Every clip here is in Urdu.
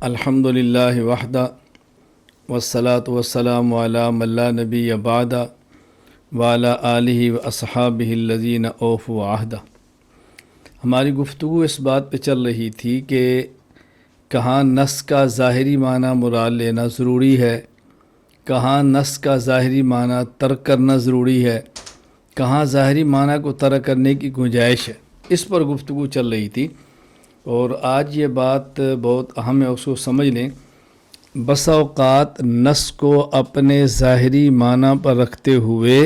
الحمدللہ وحدہ والصلاة والسلام علی من لا نبی بعد وعلی آلہ واصحابہ الذین اوفوا عہدہ۔ ہماری گفتگو اس بات پہ چل رہی تھی کہ کہاں نص کا ظاہری معنی مراد لینا ضروری ہے، کہاں نص کا ظاہری معنی ترک کرنا ضروری ہے، کہاں ظاہری معنی کو ترک کرنے کی گنجائش ہے، اس پر گفتگو چل رہی تھی۔ اور آج یہ بات بہت اہم ہے، اس کو سمجھ لیں۔ بسا اوقات نص کو اپنے ظاہری معنی پر رکھتے ہوئے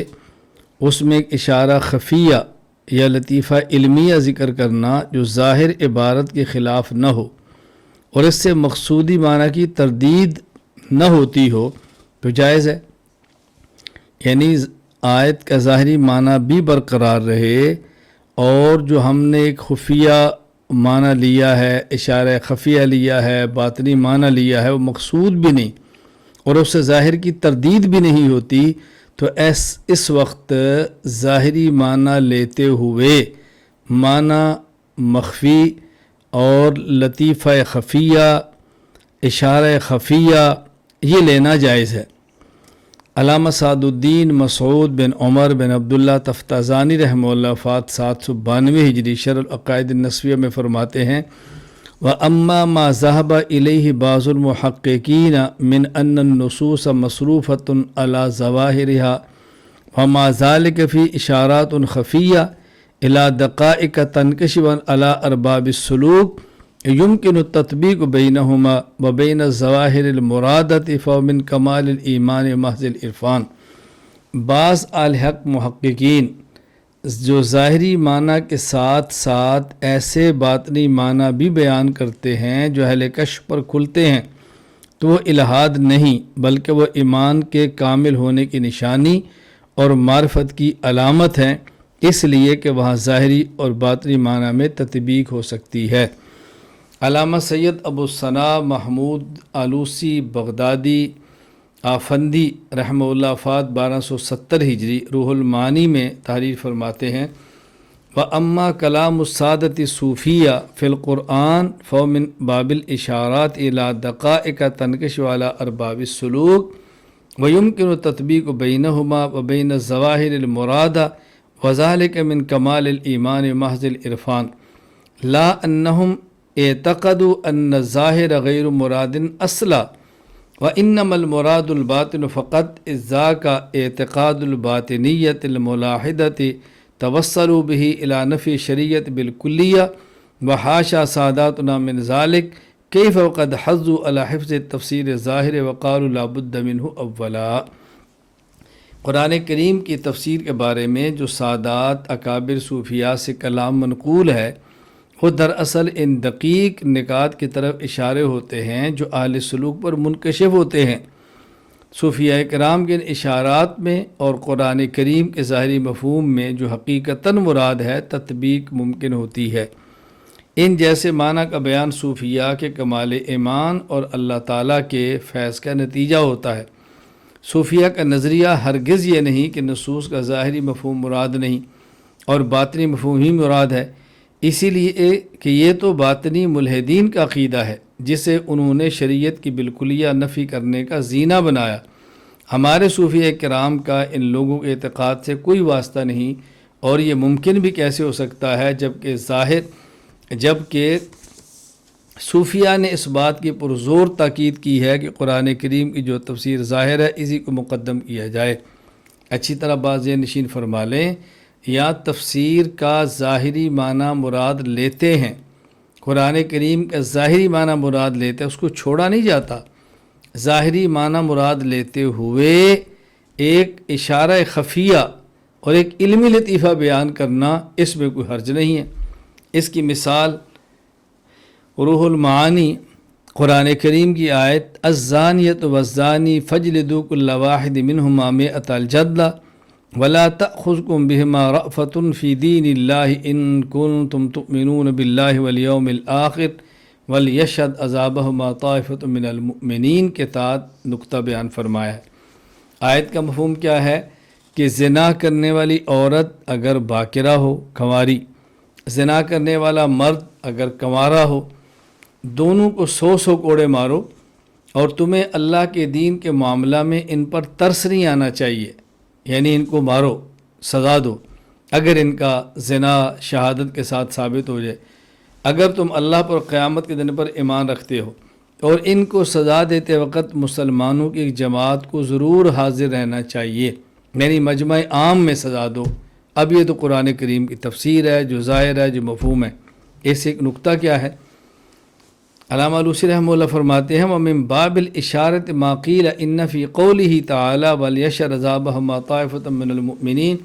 اس میں ایک اشارہ خفیہ یا لطیفہ علمیہ ذکر کرنا جو ظاہر عبارت کے خلاف نہ ہو اور اس سے مقصودی معنی کی تردید نہ ہوتی ہو تو جائز ہے، یعنی آیت کا ظاہری معنی بھی برقرار رہے اور جو ہم نے ایک خفیہ معنی لیا ہے، اشارہ خفیہ لیا ہے، باطنی معنی لیا ہے، وہ مقصود بھی نہیں اور اس سے ظاہر کی تردید بھی نہیں ہوتی، تو اس وقت ظاہری معنی لیتے ہوئے معنی مخفی اور لطیفہ خفیہ، اشارہ خفیہ یہ لینا جائز ہے۔ علامہ سعد الدین مسعود بن عمر بن عبداللہ تفتازانی رحمہ اللہ وفات 792 ہجری شرح العقائد النسویہ میں فرماتے ہیں وَأَمَّا مَا ذَهَبَ إِلَيْهِ بَعْضُ الْمُحَقِّقِينَ مِنْ أَنَّ النُّصُوصَ مَصْرُوفَةٌ عَلَى ظَوَاهِرِهَا وَمَا ذَلِكَ فِي إِشَارَاتٌ خَفِيَّةٌ إِلَى دَقَائِقَ تَنْكَشِفُ عَلَى أَرْبَابِ السُّلُوكِ يمكن التطبيق بينهما وبين الظواهر المرادة فمن كمال الإيمان محض العرفان۔ بعض الحق محققین جو ظاہری معنی کے ساتھ ساتھ ایسے باطنی معنی بھی بیان کرتے ہیں جو اہل کشف پر کھلتے ہیں تو وہ الحاد نہیں بلکہ وہ ایمان کے کامل ہونے کی نشانی اور معرفت کی علامت ہیں، اس لیے کہ وہاں ظاہری اور باطنی معنی میں تطبیق ہو سکتی ہے۔ علامہ سید ابو الثناء محمود آلوسی بغدادی آفندی رحمہ اللہ وفات 1270 ہجری روح المعانی میں تحریر فرماتے ہیں وَأَمَّا كَلَامُ السَّادَةِ الصُّوفِيَّةِ فِي الْقُرْآنِ فَمِنْ بَابِ الْإِشَارَاتِ إِلَى دَقَائِقَ تَنْكَشِفُ عَلَى أَرْبَابِ السُّلُوكِ وَيُمْكِنُ التَّطْبِيقُ بَيْنَهُمَا وَبَيْنَ الظَّوَاهِرِ الْمُرَادَةِ وَذَلِكَ مِنْ كَمَالِ الْإِيمَانِ محض العرفان لا أَنَّهُمْ اعتقدوا ان الظاہر غیر مراد اصلا وانما المراد الباطن فقط اذ ذاک اعتقاد الباطنیت الملاحدۃ توصلوا به الى نفی شریعت بالکلیہ وحاشا ساداتنا من ذلك کیف وقد حضوا على حفظ التفسیر الظاہر وقالوا لا بد منه اولا۔ قرآن کریم کی تفسیر کے بارے میں جو سادات اکابر صوفیاء سے کلام منقول ہے وہ دراصل ان دقیق نکات کی طرف اشارے ہوتے ہیں جو اہل سلوک پر منکشف ہوتے ہیں۔ صوفیاء کرام کے ان اشارات میں اور قرآن کریم کے ظاہری مفہوم میں جو حقیقتاً مراد ہے تطبیق ممکن ہوتی ہے۔ ان جیسے معنی کا بیان صوفیاء کے کمال ایمان اور اللہ تعالیٰ کے فیض کا نتیجہ ہوتا ہے۔ صوفیاء کا نظریہ ہرگز یہ نہیں کہ نصوص کا ظاہری مفہوم مراد نہیں اور باطنی مفہوم ہی مراد ہے، اسی لیے کہ یہ تو باطنی ملحدین کا عقیدہ ہے جسے انہوں نے شریعت کی بالکلیہ نفی کرنے کا زینہ بنایا۔ ہمارے صوفیاء کرام کا ان لوگوں کے اعتقاد سے کوئی واسطہ نہیں، اور یہ ممکن بھی کیسے ہو سکتا ہے جبکہ صوفیاء نے اس بات کی پرزور تاکید کی ہے کہ قرآن کریم کی جو تفسیر ظاہر ہے اسی کو مقدم کیا جائے۔ اچھی طرح بات نشین فرما لیں، یا تفسیر کا ظاہری معنی مراد لیتے ہیں، قرآن کریم کا ظاہری معنی مراد لیتے ہیں، اس کو چھوڑا نہیں جاتا۔ ظاہری معنی مراد لیتے ہوئے ایک اشارہ خفیہ اور ایک علمی لطیفہ بیان کرنا اس میں کوئی حرج نہیں ہے۔ اس کی مثال روح المعانی قرآن کریم کی آیت الزانیۃ والزانی فاجلدوا کل واحد منہما مئۃ الجلدہ ولا تأخذكم بهما رأفة في دين الله إن كنتم تؤمنون بالله واليوم الآخر وليشهد عذابهما طائفة من المؤمنین کے تحت نقطہ بیان فرمایا ہے۔ آیت کا مفہوم کیا ہے کہ زنا کرنے والی عورت اگر باکرہ ہو، کنواری، زنا کرنے والا مرد اگر کنوارا ہو، دونوں کو 100 کوڑے مارو، اور تمہیں اللہ کے دین کے معاملہ میں ان پر ترس نہیں آنا چاہیے، یعنی ان کو مارو، سزا دو اگر ان کا زنا شہادت کے ساتھ ثابت ہو جائے، اگر تم اللہ پر قیامت کے دن پر ایمان رکھتے ہو۔ اور ان کو سزا دیتے وقت مسلمانوں کی ایک جماعت کو ضرور حاضر رہنا چاہیے، یعنی مجمع عام میں سزا دو۔ اب یہ تو قرآن کریم کی تفسیر ہے، جو ظاہر ہے، جو مفہوم ہے۔ اس ایک نقطہ کیا ہے؟ علامہ علوسی رحمہ اللہ فرماتے ہیں وَمِن باب الاشارۃ ما قیل ان فی قولہ تعالی ولیشر عذابہما طائفۃ من المؤمنین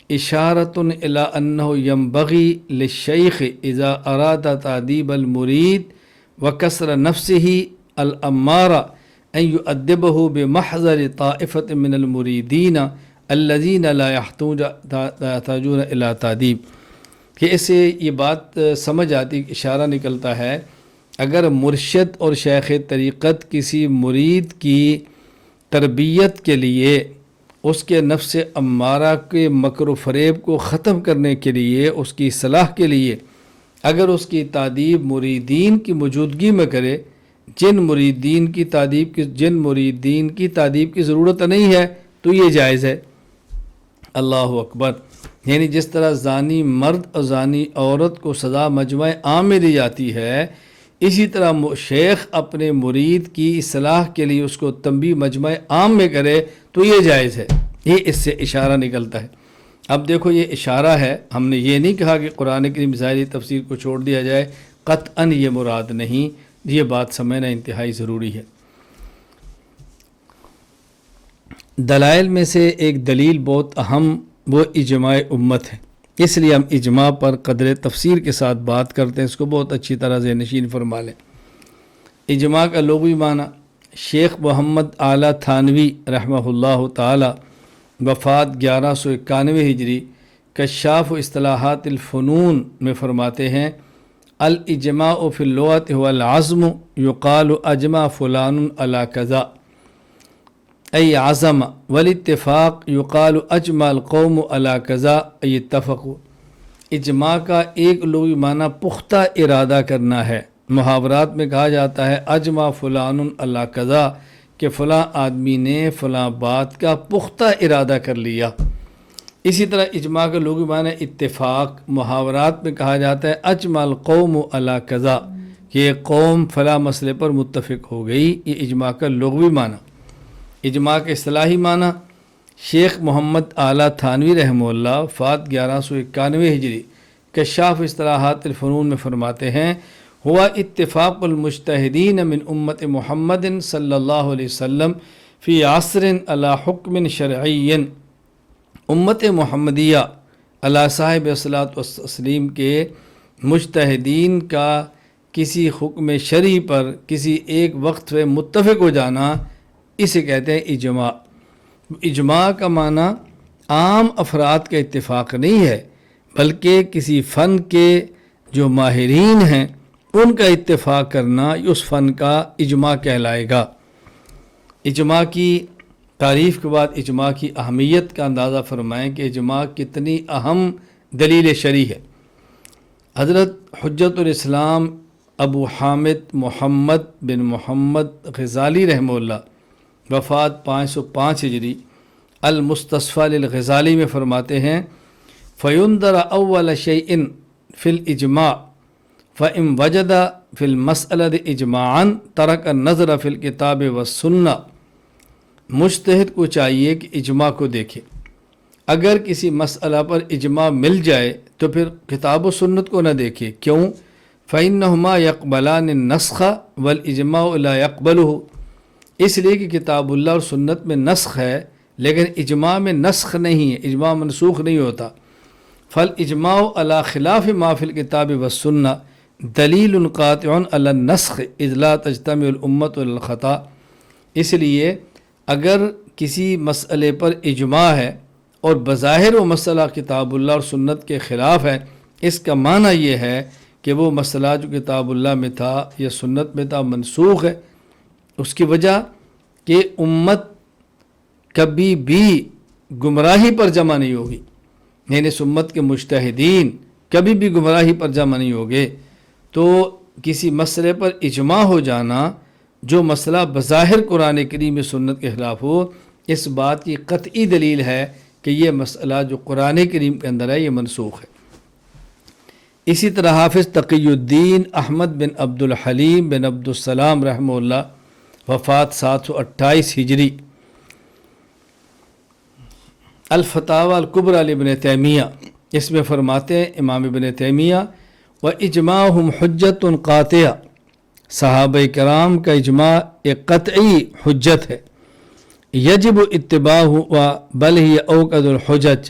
اشارۃ الی انہ ینبغی للشیخ اذا اراد تعذیب المرید وکسر نفسہ الامارہ ان یؤدبہ بمحضر طائفۃ من المریدین الذین لا یحتاجون الی تعذیب، کہ اس سے یہ بات سمجھ آتی، اشارہ نکلتا ہے اگر مرشد اور شیخ طریقت کسی مرید کی تربیت کے لیے، اس کے نفس امارہ کے مکر و فریب کو ختم کرنے کے لیے، اس کی اصلاح کے لیے اگر اس کی تعذیب مریدین کی موجودگی میں کرے، جن مریدین کی تعذیب کی ضرورت نہیں ہے، تو یہ جائز ہے۔ اللہ اکبر۔ یعنی جس طرح زانی مرد اور زانی عورت کو سزا مجمع عام میں دی جاتی ہے، اسی طرح شیخ اپنے مرید کی اصلاح کے لیے اس کو تنبیہ مجمع عام میں کرے تو یہ جائز ہے۔ یہ اس سے اشارہ نکلتا ہے۔ اب دیکھو یہ اشارہ ہے، ہم نے یہ نہیں کہا کہ قرآن کریم ظاہری تفسیر کو چھوڑ دیا جائے، قطعاً یہ مراد نہیں، یہ بات سمجھنا انتہائی ضروری ہے۔ دلائل میں سے ایک دلیل بہت اہم وہ اجماع امت ہے، اس لیے ہم اجماع پر قدر تفسیر کے ساتھ بات کرتے ہیں، اس کو بہت اچھی طرح ذہن نشین فرما لیں۔ اجماع کا لغوی معنی، شیخ محمد اعلیٰ تھانوی رحمہ اللہ تعالی وفات 1191 ہجری، کشاف و اصطلاحات الفنون میں فرماتے ہیں الاجماع فی اللغۃ هو العزم یقال اجمع فلان علی کذا ای عزم، والاتفاق یقال اجمع القوم علی کذا ای اتفقوا۔ اجماع کا ایک لغوی معنی پختہ ارادہ کرنا ہے، محاورات میں کہا جاتا ہے اجمع فلان علی کذا، کہ فلاں آدمی نے فلاں بات کا پختہ ارادہ کر لیا۔ اسی طرح اجماع کا لغوی معنی اتفاق، محاورات میں کہا جاتا ہے اجمع القوم علی کذا، کہ یہ قوم فلاں مسئلے پر متفق ہو گئی، یہ اجماع کا لغوی معنی۔ اجماع کے اصطلاحی معنی، شیخ محمد اعلیٰ تھانوی رحمہ اللہ وفات 1191 ہجری، کشاف اصطلاحات الفنون میں فرماتے ہیں ہوا اتفاق المجتہدین من امت محمد صلی اللہ علیہ وسلم فی عصر علی حکم شرعی، امت محمدیہ علی صاحب صلاۃ والتسلیم کے مجتہدین کا کسی حکم شرعی پر کسی ایک وقت میں متفق ہو جانا، اسے کہتے ہیں اجماع۔ اجماع کا معنی عام افراد کا اتفاق نہیں ہے، بلکہ کسی فن کے جو ماہرین ہیں ان کا اتفاق کرنا، اس فن کا اجماع کہلائے گا۔ اجماع کی تعریف کے بعد اجماع کی اہمیت کا اندازہ فرمائیں کہ اجماع کتنی اہم دلیل شرعی ہے۔ حضرت حجت الاسلام ابو حامد محمد بن محمد غزالی رحمہ اللہ وفات 505 ہجری، المستصفیٰ للغزالی میں فرماتے ہیں فَيُنْدَرَ أَوَّلَ شَيْءٍ فِي الْإِجْمَاعِ فَإِنْ وَجَدَ فِي الْمَسْأَلَةِ إِجْمَاعًا تَرَكَ النَّظْرَ فِي الْكِتَابِ وَالسُّنَّةِ۔ مجتہد کو چاہیے کہ اجماع کو دیکھے، اگر کسی مسئلہ پر اجماع مل جائے تو پھر کتاب و سنت کو نہ دیکھے۔ کیوں؟ فَإِنَّهُمَا يَقْبَلَانِ النَّسْخَ وَالْإِجْمَاعُ لَا يَقْبَلُهُ، اس لیے کہ کتاب اللہ اور سنت میں نسخ ہے لیکن اجماع میں نسخ نہیں ہے، اجماع منسوخ نہیں ہوتا۔ فالاجماع علی خلاف ما فی الکتاب والسنہ دلیل قاطع علی النسخ اذ لا تجتمع الامۃ علی الخطا۔ اس لیے اگر کسی مسئلے پر اجماع ہے اور بظاہر وہ مسئلہ کتاب اللہ اور سنت کے خلاف ہے، اس کا معنی یہ ہے کہ وہ مسئلہ جو کتاب اللہ میں تھا یا سنت میں تھا منسوخ ہے۔ اس کی وجہ کہ امت کبھی بھی گمراہی پر جمع نہیں ہوگی، یعنی امت کے مجتہدین کبھی بھی گمراہی پر جمع نہیں ہوگے۔ تو کسی مسئلے پر اجماع ہو جانا جو مسئلہ بظاہر قرآن کریم سنت کے خلاف ہو، اس بات کی قطعی دلیل ہے کہ یہ مسئلہ جو قرآن کریم کے اندر ہے یہ منسوخ ہے۔ اسی طرح حافظ تقی الدین احمد بن عبد الحلیم بن عبد السلام رحمہ اللہ، وفات 728 ہجری، الفتاوی الکبریٰ لابن تیمیہ، اس میں فرماتے ہیں امام ابن تیمیہ وَإِجْمَاعُهُمْ حُجَّةٌ قَاطِعَةٌ، صحابہ کرام کا اجماع ایک قطعی حجت ہے، یجب اتباعہ بل ہی اوقد الحجج،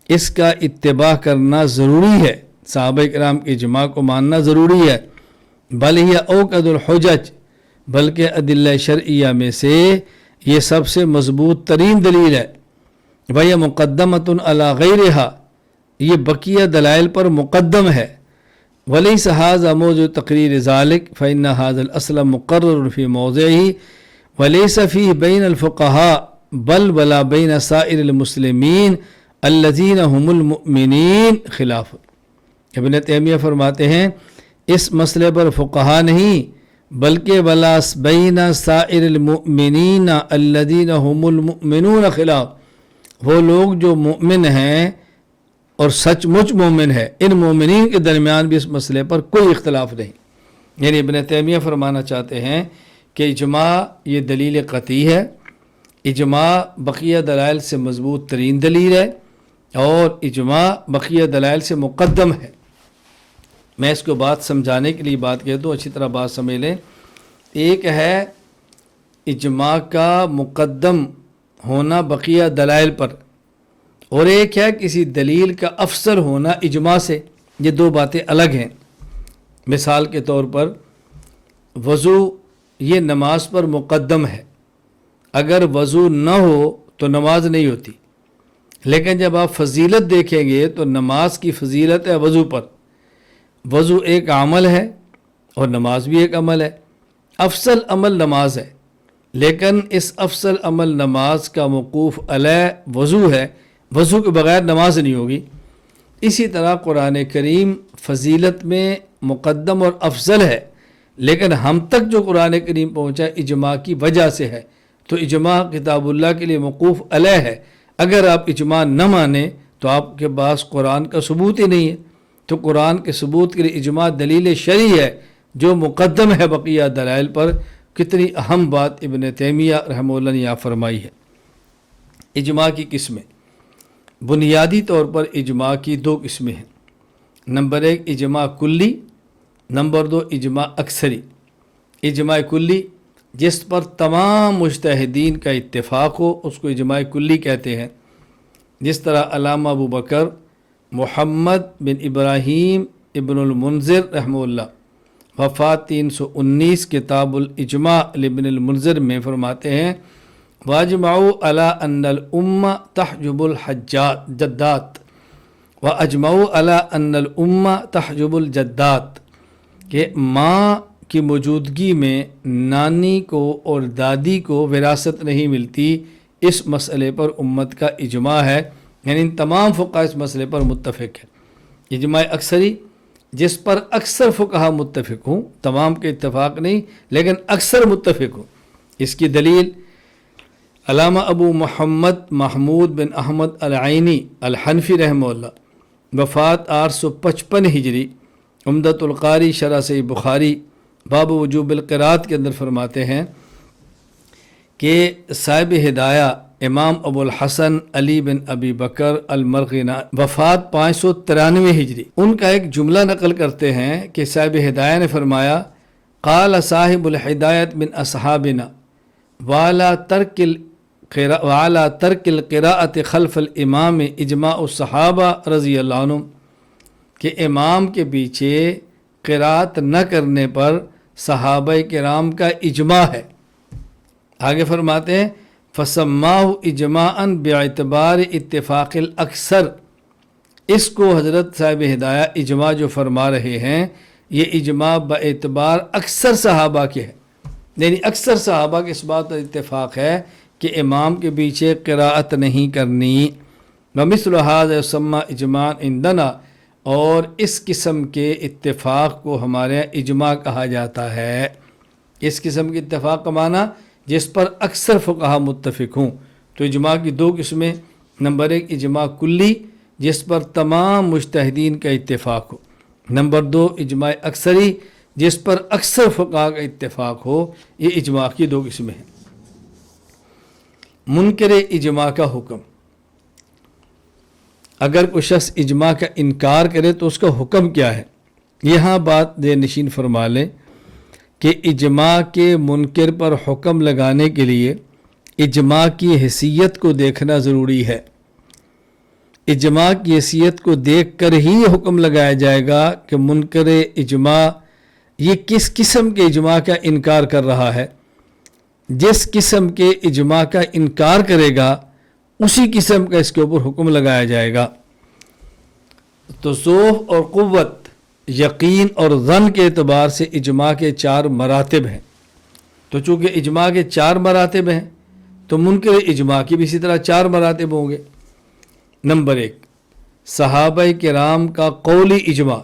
اس کا اتباع کرنا ضروری ہے، صحابہ کرام کے اجماع کو ماننا ضروری ہے، بل ہی اوقد الحجج، بلکہ ادلہ شرعیہ میں سے یہ سب سے مضبوط ترین دلیل ہے، وَهِيَ مُقَدَّمَةٌ عَلَى غَيْرِهَا، یہ بقیہ دلائل پر مقدم ہے، وَلَيْسَ هَذَا مَوْضِعُ تَقْرِيرِ ذَلِكَ فَإِنَّ هَذَا الْأَصْلَ مُقَرَّرٌ فِي مَوْضِعِهِ وَلَيْسَ فِيهِ بَيْنَ الْفُقَهَاءِ بَلْ وَلَا بَيْنَ سَائِرِ الْمُسْلِمِينَ الَّذِينَ هُمُ الْمُؤْمِنِينَ خلاف۔ ابن تیمیہ فرماتے ہیں اس مسئلے پر فقہا نہیں بلکہ وَلَا بَيْنَ سَائِرِ الْمُؤْمِنِينَ الَّذِينَ هُمُ الْمُؤْمِنُونَ خلاف، وہ لوگ جو مومن ہیں اور سچ مچ مومن ہے، ان مومنین کے درمیان بھی اس مسئلے پر کوئی اختلاف نہیں۔ یعنی ابن تیمیہ فرمانا چاہتے ہیں کہ اجماع یہ دلیل قطعی ہے، اجماع بقیہ دلائل سے مضبوط ترین دلیل ہے، اور اجماع بقیہ دلائل سے مقدم ہے۔ میں اس کو بات سمجھانے کے لیے بات کہہ دوں، اچھی طرح بات سمجھ لیں۔ ایک ہے اجماع کا مقدم ہونا بقیہ دلائل پر، اور ایک ہے کسی دلیل کا افضل ہونا اجماع سے، یہ دو باتیں الگ ہیں۔ مثال کے طور پر وضو یہ نماز پر مقدم ہے، اگر وضو نہ ہو تو نماز نہیں ہوتی، لیکن جب آپ فضیلت دیکھیں گے تو نماز کی فضیلت ہے وضو پر۔ وضو ایک عمل ہے اور نماز بھی ایک عمل ہے، افضل عمل نماز ہے، لیکن اس افضل عمل نماز کا موقوف علیہ وضو ہے، وضو کے بغیر نماز نہیں ہوگی۔ اسی طرح قرآن کریم فضیلت میں مقدم اور افضل ہے، لیکن ہم تک جو قرآن کریم پہنچا اجماع کی وجہ سے ہے، تو اجماع کتاب اللہ کے لیے موقوف علیہ ہے۔ اگر آپ اجماع نہ مانیں تو آپ کے پاس قرآن کا ثبوت ہی نہیں ہے، تو قرآن کے ثبوت کے لیے اجماع دلیل شرعی ہے جو مقدم ہے بقیہ دلائل پر۔ کتنی اہم بات ابن تیمیہ رحمہ اللہ نے یہاں فرمائی ہے۔ اجماع کی قسمیں، بنیادی طور پر اجماع کی دو قسمیں ہیں۔ نمبر ایک اجماع کلی، نمبر دو اجماع اکثری۔ اجماع کلی جس پر تمام مجتہدین کا اتفاق ہو اس کو اجماع کلی کہتے ہیں، جس طرح علامہ ابو بکر محمد بن ابراہیم ابن المنذر رحمہ اللہ، وفات 319، کتاب الاجماع لابن المنذر میں فرماتے ہیں واجمعوا علی ان الامہ تحجب الجدات واجمعوا علی ان الامہ تحجب الجدات، کہ ماں کی موجودگی میں نانی کو اور دادی کو وراثت نہیں ملتی، اس مسئلے پر امت کا اجماع ہے، یعنی ان تمام فقہاء اس مسئلے پر متفق ہے۔ اجماع اکثری جس پر اکثر فقہاء متفق ہوں، تمام کے اتفاق نہیں لیکن اکثر متفق ہوں۔ اس کی دلیل علامہ ابو محمد محمود بن احمد العینی الحنفی رحمہ اللہ، وفات 855 ہجری، عمدۃ القاری شرح صحیح بخاری باب وجوب القراءت کے اندر فرماتے ہیں کہ صاحب ہدایہ امام ابو الحسن علی بن ابی بکر المرغنی، وفات 593 ہجری، ان کا ایک جملہ نقل کرتے ہیں کہ صاحب ہدایہ نے فرمایا قال صاحب الہدایت من اصحابنا وعلى ترک القراءت خلف الامام اجماع الصحابہ رضی اللہ عنہم، کہ امام کے پیچھے قراءت نہ کرنے پر صحابہ کرام کا اجماع ہے۔ آگے فرماتے ہیں فَسَمَّاهُ اجماعاً باعتبار اتفاق الاکثر، اس کو حضرت صاحب ہدایہ اجماع جو فرما رہے ہیں یہ اجماع باعتبار اکثر صحابہ کے ہے، یعنی اکثر صحابہ کے اس بات پر اتفاق ہے کہ امام کے پیچھے قراءت نہیں کرنی۔ وَمِثْلُ هَذَا يُسَمَّى اجماعاً عندنا، اور اس قسم کے اتفاق کو ہمارے یہاں اجماع کہا جاتا ہے۔ اس قسم کے اتفاق کا معنی جس پر اکثر فقہا متفق ہوں۔ تو اجماع کی دو قسمیں، نمبر ایک اجماع کلی جس پر تمام مجتہدین کا اتفاق ہو، نمبر دو اجماع اکثری جس پر اکثر فقہا کا اتفاق ہو۔ یہ اجماع کی دو قسمیں ہیں۔ منکر اجماع کا حکم، اگر کوئی شخص اجماع کا انکار کرے تو اس کا حکم کیا ہے؟ یہاں بات ذہن نشین فرما لیں کہ اجماع کے منکر پر حکم لگانے کے لیے اجماع کی حیثیت کو دیکھنا ضروری ہے۔ اجماع کی حیثیت کو دیکھ کر ہی حکم لگایا جائے گا کہ منکر اجماع یہ کس قسم کے اجماع کا انکار کر رہا ہے۔ جس قسم کے اجماع کا انکار کرے گا اسی قسم کا اس کے اوپر حکم لگایا جائے گا۔ تو ذوق اور قوت، یقین اور ظن کے اعتبار سے اجماع کے 4 مراتب ہیں۔ تو چونکہ اجماع کے 4 مراتب ہیں تو منکر اجماع کی بھی اسی طرح 4 مراتب ہوں گے۔ نمبر 1، صحابہ کرام کا قولی اجماع،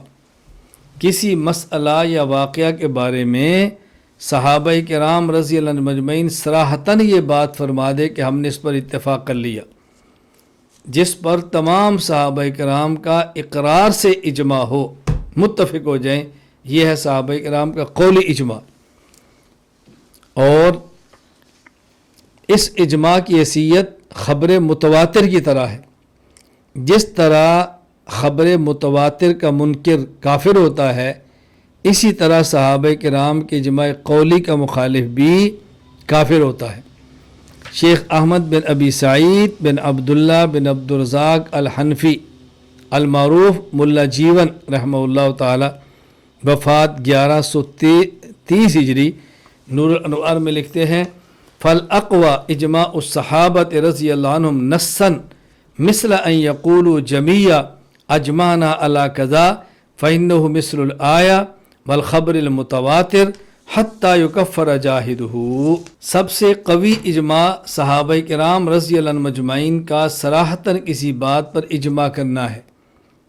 کسی مسئلہ یا واقعہ کے بارے میں صحابہ کرام رضی اللہ عنہم اجمعین صراحتاً یہ بات فرما دے کہ ہم نے اس پر اتفاق کر لیا، جس پر تمام صحابہ کرام کا اقرار سے اجماع ہو، متفق ہو جائیں، یہ ہے صحابہ کرام کا قولی اجماع۔ اور اس اجماع کی حیثیت خبر متواتر کی طرح ہے۔ جس طرح خبر متواتر کا منکر کافر ہوتا ہے، اسی طرح صحابہ کرام کے اجماع قولی کا مخالف بھی کافر ہوتا ہے۔ شیخ احمد بن ابی سعید بن عبداللہ بن عبدالرزاق الحنفی المعروف ملا جیون رحمہ اللہ تعالی، وفات 1130 ہجری، نور الانوار میں لکھتے ہیں فالاقوى اجماع الصحابۃ رضی اللہ عنہم نصا مثل ان یقولوا جميعا اجمعنا على كذا فانه مثل الآیہ والخبر المتواتر حتی یکفر جاہدہ۔ سب سے قوی اجماع صحابہ کرام رضی اللہ عنہم اجمعین کا صراحتاً کسی بات پر اجماع کرنا ہے۔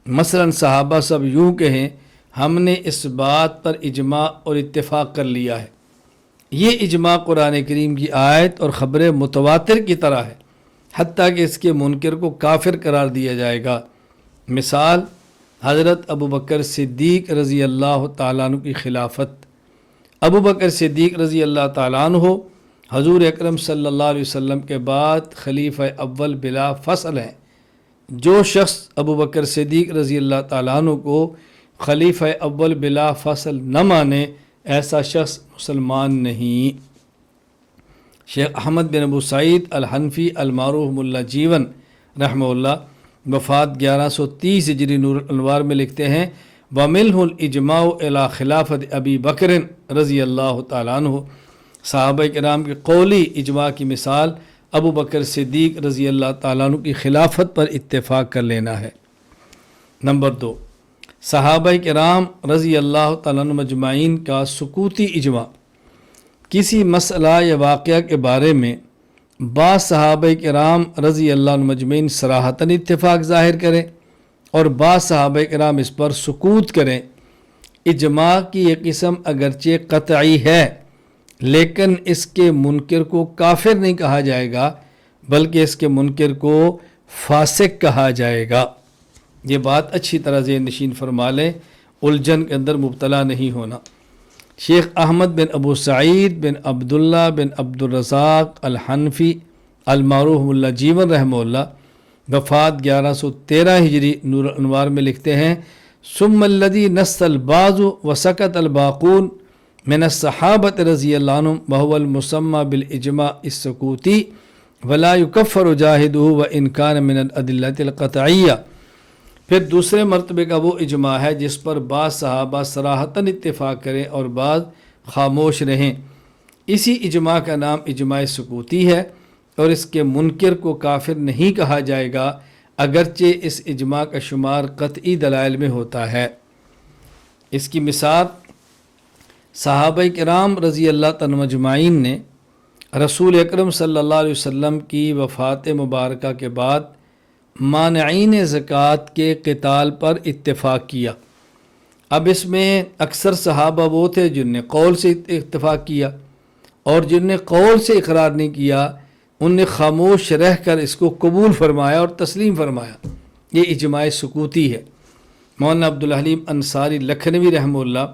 مثلا صحابہ سب یوں کہیں ہم نے اس بات پر اجماع اور اتفاق کر لیا ہے۔ یہ اجماع قرآن کریم کی آیت اور خبر متواتر کی طرح ہے، حتیٰ کہ اس کے منکر کو کافر قرار دیا جائے گا۔ مثال حضرت ابو بکر صدیق رضی اللہ تعالیٰ عنہ کی خلافت۔ ابو بکر صدیق رضی اللہ تعالیٰ عنہ حضور اکرم صلی اللہ علیہ وسلم کے بعد خلیفہ اول بلا فصل ہیں۔ جو شخص ابو بکر صدیق رضی اللہ تعالیٰ عنہ کو خلیفہ اول بلا فصل نہ مانے، ایسا شخص مسلمان نہیں۔ شیخ احمد بن ابو سعید الحنفی المعروف ملا جیون رحمہ اللہ، وفات 1130 ہجری، نور الانوار میں لکھتے ہیں وَمِنْهُ الْإِجْمَاعُ إِلَى خِلَافَةِ أَبِي بَكْرٍ رضی اللہ تعالیٰ عنہ۔ صحابہ کرام کے قولی اجماع کی مثال ابو بکر صدیق رضی اللہ تعالیٰ عنہ کی خلافت پر اتفاق کر لینا ہے۔ نمبر 2، صحابہ کرام رضی اللہ تعالیٰ عنہ مجمعین کا سکوتی اجماع، کسی مسئلہ یا واقعہ کے بارے میں بعض صحابہ کرام رضی اللہ عنہ مجمعین صراحتاً اتفاق ظاہر کریں اور بعض صحابہ کرام اس پر سکوت کریں۔ اجماع کی یہ قسم اگرچہ قطعی ہے لیکن اس کے منکر کو کافر نہیں کہا جائے گا، بلکہ اس کے منکر کو فاسق کہا جائے گا۔ یہ بات اچھی طرح ذہن نشین فرما لیں، الجھن کے اندر مبتلا نہیں ہونا۔ شیخ احمد بن ابو سعید بن عبداللہ بن عبدالرزاق الحنفی المعروف ملا جیون رحمہ اللہ، وفات 1113 ہجری، نور الانوار میں لکھتے ہیں ثم الذی نص البعض وسکت الباقون من الصحابۃ رضی اللہ عنہم وهو المسمى بالاجماع السکوتی ولا یکفر جاہدہ وان کان من الادلۃ القطعیہ۔ پھر دوسرے مرتبے کا وہ اجماع ہے جس پر بعض صحابہ صراحتاً اتفاق کریں اور بعض خاموش رہیں۔ اسی اجماع کا نام اجماع سکوتی ہے اور اس کے منکر کو کافر نہیں کہا جائے گا، اگرچہ اس اجماع کا شمار قطعی دلائل میں ہوتا ہے۔ اس کی مثال صحابہ کرام رضی اللہ تعالیٰ مجمعین نے رسول اکرم صلی اللہ علیہ وسلم کی وفات مبارکہ کے بعد مانعین زکوٰۃ کے قتال پر اتفاق کیا۔ اب اس میں اکثر صحابہ وہ تھے جن نے قول سے اتفاق کیا، اور جن نے قول سے اقرار نہیں کیا ان نے خاموش رہ کر اس کو قبول فرمایا اور تسلیم فرمایا۔ یہ اجماع سکوتی ہے۔ مولانا عبدالحلیم انصاری لکھنوی رحمہ اللہ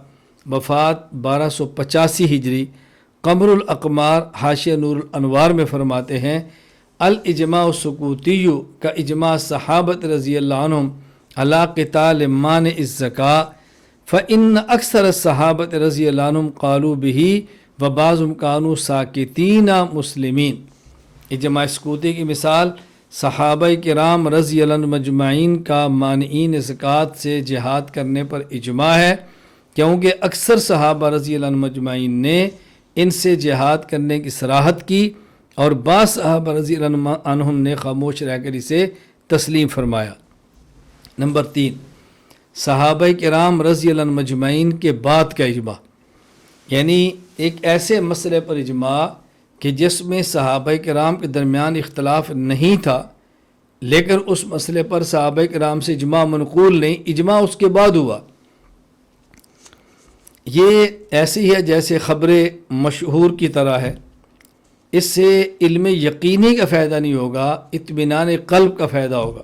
وفات 1285 ہجری، قمر الاقمار حاشیہ نور الانوار میں فرماتے ہیں الاجماع السکوتی کا اجماع صحابت رضی اللہ عنہم علی قتال مانع الزکاة فإن اکثر الصحابت رضی اللہ عنہم قالوا به وبعضهم كانوا ساکتین مسلمین۔ اجماع سکوتی کی مثال صحابہ کرام رضی اللہ عنہ مجمعین کا مانعین زکوٰۃ سے جہاد کرنے پر اجماع ہے، کیونکہ اکثر صحابہ رضی اللہ عنہ مجمعین نے ان سے جہاد کرنے کی صراحت کی، اور بعض صحابہ رضی اللہ عنہم نے خاموش رہ کر اسے تسلیم فرمایا۔ نمبر 3، صحابہ کرام رضی اللہ عنہ مجمعین کے بعد کا اجماع، یعنی ایک ایسے مسئلے پر اجماع کہ جس میں صحابہ کرام کے درمیان اختلاف نہیں تھا، لیکن اس مسئلے پر صحابہ کرام سے اجماع منقول نہیں، اجماع اس کے بعد ہوا۔ یہ ایسی ہے جیسے خبر مشہور کی طرح ہے، اس سے علم یقینی کا فائدہ نہیں ہوگا، اطمینان قلب کا فائدہ ہوگا،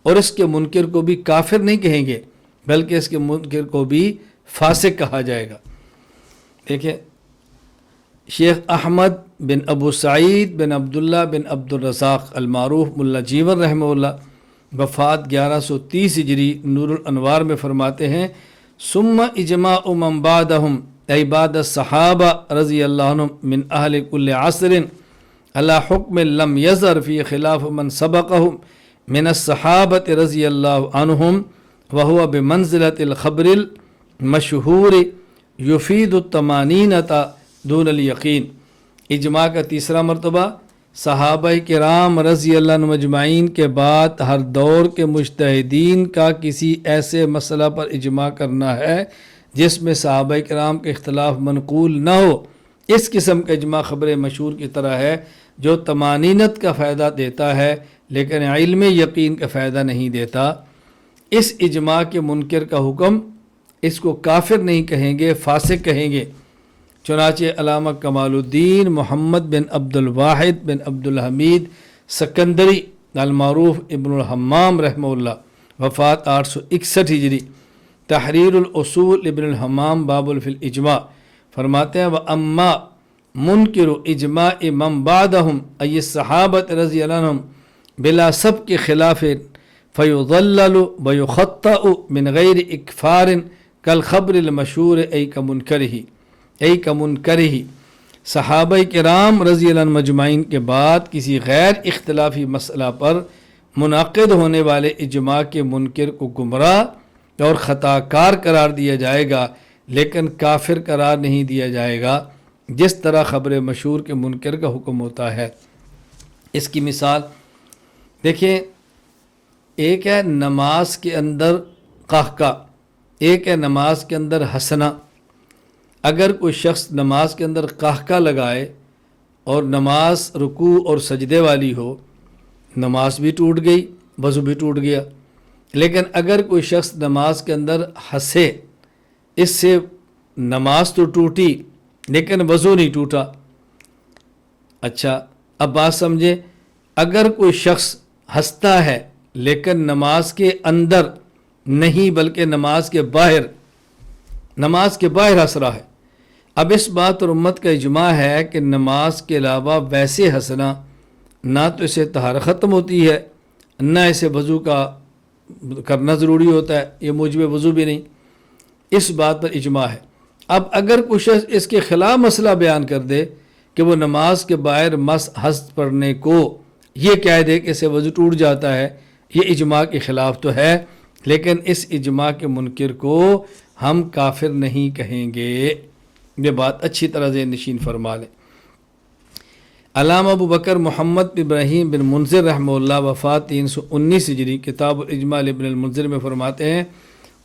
اور اس کے منکر کو بھی کافر نہیں کہیں گے بلکہ اس کے منکر کو بھی فاسق کہا جائے گا۔ دیکھیں، شیخ احمد بن ابو سعید بن عبداللہ بن عبد الرزاق المعروف ملا جیون رحمہ اللہ وفات 1130 ہجری نور الانوار میں فرماتے ہیں ثم اجماع من بعدهم ای بعد الصحابہ رضی اللہ عنہم من اہل کل عصر علی حکم لم یظہر فی خلاف من سبقهم من الصحابۃ رضی اللہ عنہم وهو بمنزلۃ الخبر المشہور یفید الطمانینۃ دون الیقین۔ اجماع کا تیسرا مرتبہ صحابہ کرام رضی اللہ عنہ مجمعین کے بعد ہر دور کے مجتہدین کا کسی ایسے مسئلہ پر اجماع کرنا ہے جس میں صحابہ کرام کے اختلاف منقول نہ ہو۔ اس قسم کا اجماع خبر مشہور کی طرح ہے جو طمانینت کا فائدہ دیتا ہے لیکن علم یقین کا فائدہ نہیں دیتا۔ اس اجماع کے منکر کا حکم، اس کو کافر نہیں کہیں گے، فاسق کہیں گے۔ چنانچہ علامہ کمال الدین محمد بن عبد الواحد بن عبد الحمید سکندری المعروف ابن الحمام رحمہ اللہ وفات 861 ہجری، تحریر الاصول ابن الحمام باب فی الاجماع فرماتے ہیں وَأَمَّا مُنْكِرُ اجماع من بعدهم ای الصحابۃ رضی اللہ عنہم بلا سبق خلاف فیضلل ویخطأ من غیر اکفار کالخبر المشہور ای کمنکرہ۔ صحابہ کرام رضی اللہ عنہ مجمعین کے بعد کسی غیر اختلافی مسئلہ پر منعقد ہونے والے اجماع کے منکر کو گمراہ اور خطا کار قرار دیا جائے گا لیکن کافر قرار نہیں دیا جائے گا، جس طرح خبر مشہور کے منکر کا حکم ہوتا ہے۔ اس کی مثال دیکھیں، ایک ہے نماز کے اندر قہقہ، ایک ہے نماز کے اندر ہنسنا۔ اگر کوئی شخص نماز کے اندر قہقہ لگائے اور نماز رکوع اور سجدے والی ہو، نماز بھی ٹوٹ گئی، وضو بھی ٹوٹ گیا۔ لیکن اگر کوئی شخص نماز کے اندر ہنسے، اس سے نماز تو ٹوٹی لیکن وضو نہیں ٹوٹا۔ اچھا، اب بات سمجھے، اگر کوئی شخص ہنستا ہے لیکن نماز کے اندر نہیں بلکہ نماز کے باہر ہنس رہا ہے، اب اس بات اور امت کا اجماع ہے کہ نماز کے علاوہ ویسے ہنسنا نہ تو اسے طہارت ختم ہوتی ہے، نہ اسے وضو کا کرنا ضروری ہوتا ہے، یہ موجب وضو بھی نہیں۔ اس بات پر اجماع ہے۔ اب اگر کوئی شخص اس کے خلاف مسئلہ بیان کر دے کہ وہ نماز کے باہر ہنس پڑھنے کو یہ کہہ دے کہ اسے وضو ٹوٹ جاتا ہے، یہ اجماع کے خلاف تو ہے، لیکن اس اجماع کے منکر کو ہم کافر نہیں کہیں گے۔ یہ بات اچھی طرح ذہن نشین فرما لیں۔ علامہ ابو بکر محمد ابراہیم بن منذر رحمہ اللہ وفات 319 ہجری، کتاب الاجماع ابن المنذر میں فرماتے ہیں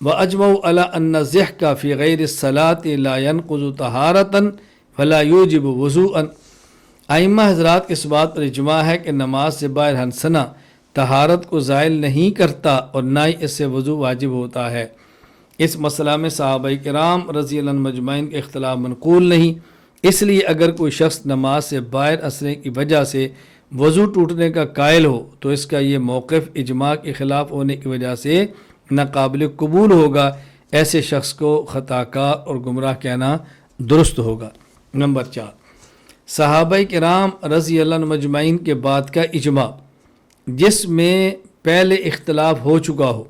وَأَجْمَعُوا عَلَىٰ أَنَّ الضِّحْكَ فِي غَيْرِ الصَّلَاةِ لَا يَنْقُضُ طَهَارَةً وَلَا يُوجِبُ وُضُوءًا۔ ائمہ حضرات کے اس بات پر اجماع ہے کہ نماز سے باہر ہنسنا طہارت کو زائل نہیں کرتا اور نہ ہی اس سے وضو واجب ہوتا ہے۔ اس مسئلہ میں صحابہ کرام رضی اللہ عنہم مجمعین کے اختلاف منقول نہیں، اس لیے اگر کوئی شخص نماز سے باہر اثرنے کی وجہ سے وضو ٹوٹنے کا قائل ہو تو اس کا یہ موقف اجماع کے خلاف ہونے کی وجہ سے ناقابل قبول ہوگا، ایسے شخص کو خطا کار اور گمراہ کہنا درست ہوگا۔ نمبر 4، صحابہ کرام رضی اللہ عنہم مجمعین کے بعد کا اجماع جس میں پہلے اختلاف ہو چکا ہو،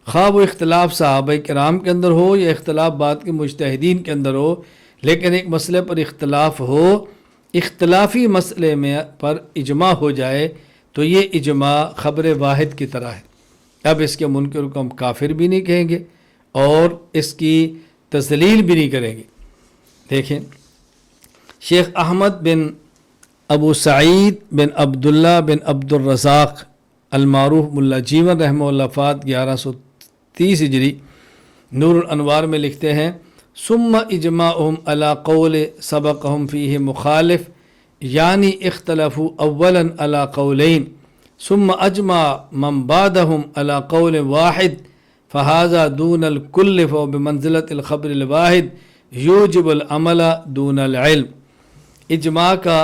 خواہ وہ اختلاف صحابہ کرام کے اندر ہو یا اختلاف بعد کے مجتہدین کے اندر ہو، لیکن ایک مسئلے پر اختلاف ہو، اختلافی مسئلے میں پر اجماع ہو جائے تو یہ اجماع خبر واحد کی طرح ہے۔ اب اس کے منکر کو ہم کافر بھی نہیں کہیں گے اور اس کی تذلیل بھی نہیں کریں گے۔ دیکھیں، شیخ احمد بن ابو سعید بن عبداللہ بن عبد الرزاق المعروف ملا جیون رحمہ اللہ فات 1130 ہجری نور الانوار میں لکھتے ہیں، ثم اجماعهم على قول سبقهم فيه مخالف، یعنی اختلفوا اولا على قولین ثم اجمع من بعدهم على قول واحد فهذا دون الكل فهو بمنزلة الخبر الواحد یوجب العمل دون العلم۔ اجماع کا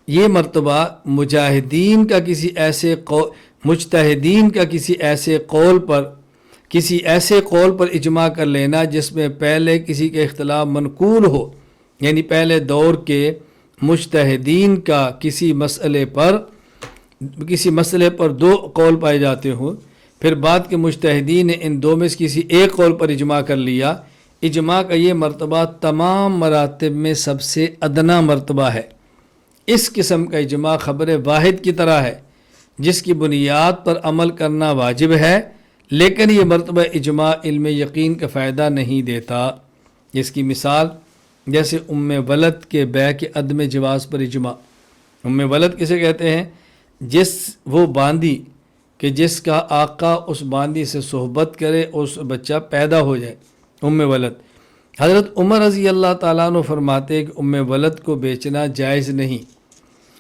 یہ مرتبہ مجتہدین کا کسی ایسے قول پر اجماع کر لینا جس میں پہلے کسی کے اختلاف منقول ہو، یعنی پہلے دور کے مجتہدین کا کسی مسئلے پر دو قول پائے جاتے ہوں، پھر بعد کے مجتہدین نے ان دو میں سے کسی ایک قول پر اجماع کر لیا۔ اجماع کا یہ مرتبہ تمام مراتب میں سب سے ادنا مرتبہ ہے۔ اس قسم کا اجماع خبر واحد کی طرح ہے جس کی بنیاد پر عمل کرنا واجب ہے، لیکن یہ مرتبہ اجماع علم یقین کا فائدہ نہیں دیتا۔ اس کی مثال جیسے ولد کے بیع کے عدم جواز پر اجماع۔ ولد کسے کہتے ہیں؟ وہ باندی کہ جس کا آقا اس باندی سے صحبت کرے اور اس بچہ پیدا ہو جائے، ولد۔ حضرت عمر رضی اللہ تعالیٰ عنہ فرماتے کہ ولد کو بیچنا جائز نہیں،